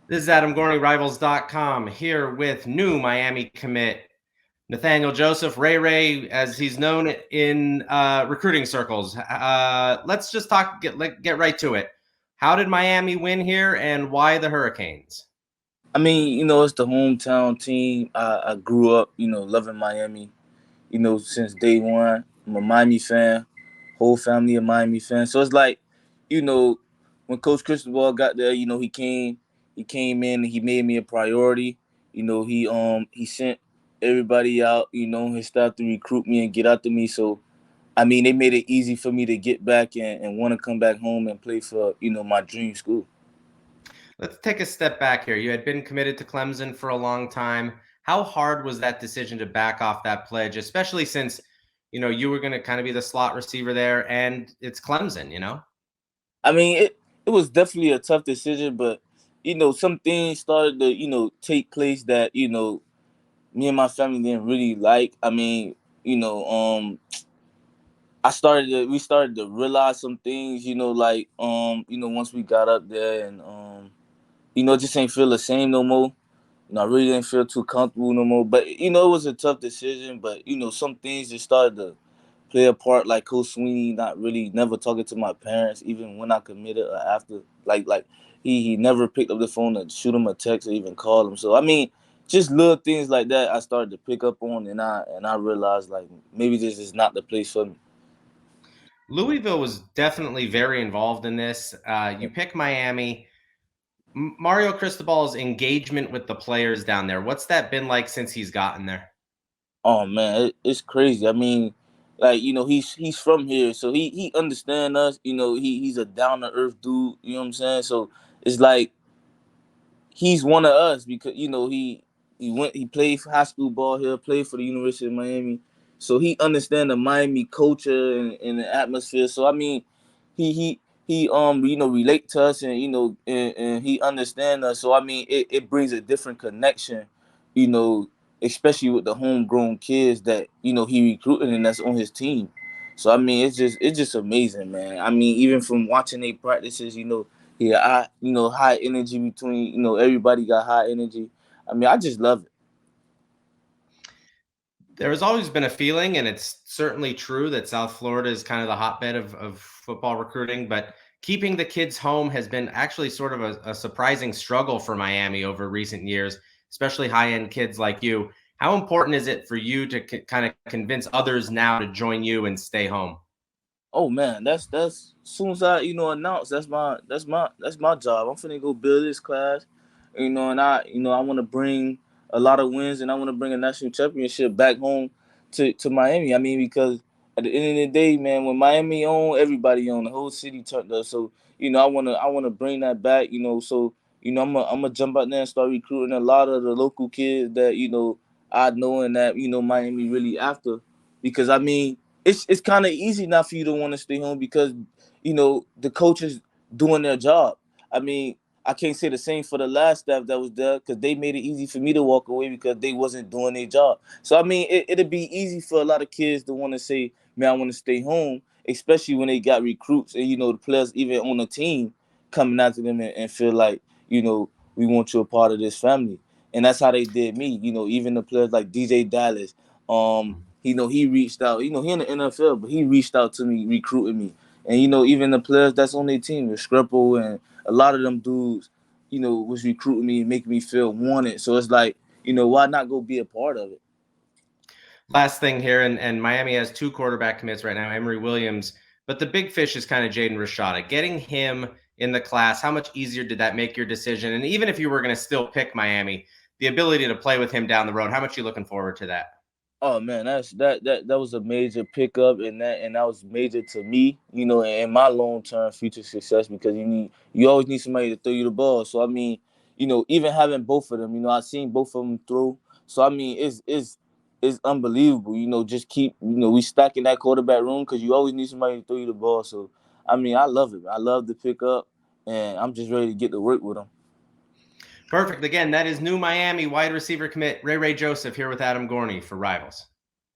This is Adam Gorney, Rivals.com, here with new Miami commit Nathaniel Joseph, Ray, as he's known in recruiting circles. Let's just get right to it. How did Miami win here, and why the Hurricanes? I mean, it's the hometown team. I grew up, loving Miami, since day one. I'm a Miami fan, whole family a Miami fan. So it's like, you know, when Coach Cristobal got there, he came in and he made me a priority. He sent everybody out, his staff to recruit me and get after me. So I mean, they made it easy for me to get back and want to come back home and play for, my dream school. Let's take a step back here. You had been committed to Clemson for a long time. How hard was that decision to back off that pledge, especially since you were going to kind of be the slot receiver there, and it's Clemson. I mean, it was definitely a tough decision, but some things started to take place that me and my family didn't really like. I mean, you know, um, we started to realize some things, like once we got up there and it just ain't feel the same no more. I really didn't feel too comfortable no more. But it was a tough decision. But some things just started to play a part, like Coach Sweeney not really never talking to my parents, even when I committed or after. Like he never picked up the phone to shoot him a text or even call him. So I mean, just little things like that I started to pick up on, and I realized like maybe this is not the place for me. Louisville was definitely very involved in this. You pick Miami. Mario Cristobal's engagement with the players down there. What's that been like since he's gotten there? Oh man, it's crazy. I mean, like he's from here, so he understand us. He's a down to earth dude. You know what I'm saying? So it's like he's one of us because he played high school ball here, played for the University of Miami, so he understand the Miami culture and the atmosphere. So I mean, he relate to us and and he understand us. So I mean, it brings a different connection, you know, especially with the homegrown kids that he recruited and that's on his team. So I mean, it's just amazing, man. I mean, even from watching their practices, yeah, high energy between, everybody got high energy. I mean, I just love it. There has always been a feeling, and it's certainly true, that South Florida is kind of the hotbed of football recruiting, but keeping the kids home has been actually sort of a surprising struggle for Miami over recent years, especially high end kids like you. How important is it for you to kind of convince others now to join you and stay home? Oh man, that's as soon as I announce that's my job. I'm finna go build this class, and I want to bring a lot of wins and I want to bring a national championship back home to Miami. I mean, because at the end of the day, man, when Miami own, everybody own, the whole city turned up. So I wanna bring that back. So I'm gonna jump out there and start recruiting a lot of the local kids that I know and that Miami really after, because I mean it's kind of easy not for you to want to stay home because the coaches doing their job. I mean, I can't say the same for the last staff that was there because they made it easy for me to walk away because they wasn't doing their job. So I mean, it'd be easy for a lot of kids to want to say, "Man, I want to stay home," especially when they got recruits and the players even on the team coming after them and feel like we want you a part of this family. And that's how they did me. Even the players like DJ Dallas, he reached out. He in the NFL, but he reached out to me, recruiting me. And even the players that's on their team, with Scrapple and a lot of them dudes, was recruiting me and making me feel wanted. So it's like, why not go be a part of it? Last thing here, and Miami has two quarterback commits right now, Emory Williams, but the big fish is kind of Jaden Rashada. Getting him in the class, how much easier did that make your decision? And even if you were going to still pick Miami, the ability to play with him down the road, how much are you looking forward to that? Oh man, that was a major pickup, and that was major to me, and my long term future success because you always need somebody to throw you the ball. So I mean, even having both of them, I seen both of them throw. So I mean, it's unbelievable. Just keep we stacking that quarterback room because you always need somebody to throw you the ball. So I mean, I love it. I love the pickup, and I'm just ready to get to work with them. Perfect. Again, that is new Miami wide receiver commit Ray Joseph here with Adam Gorney for Rivals.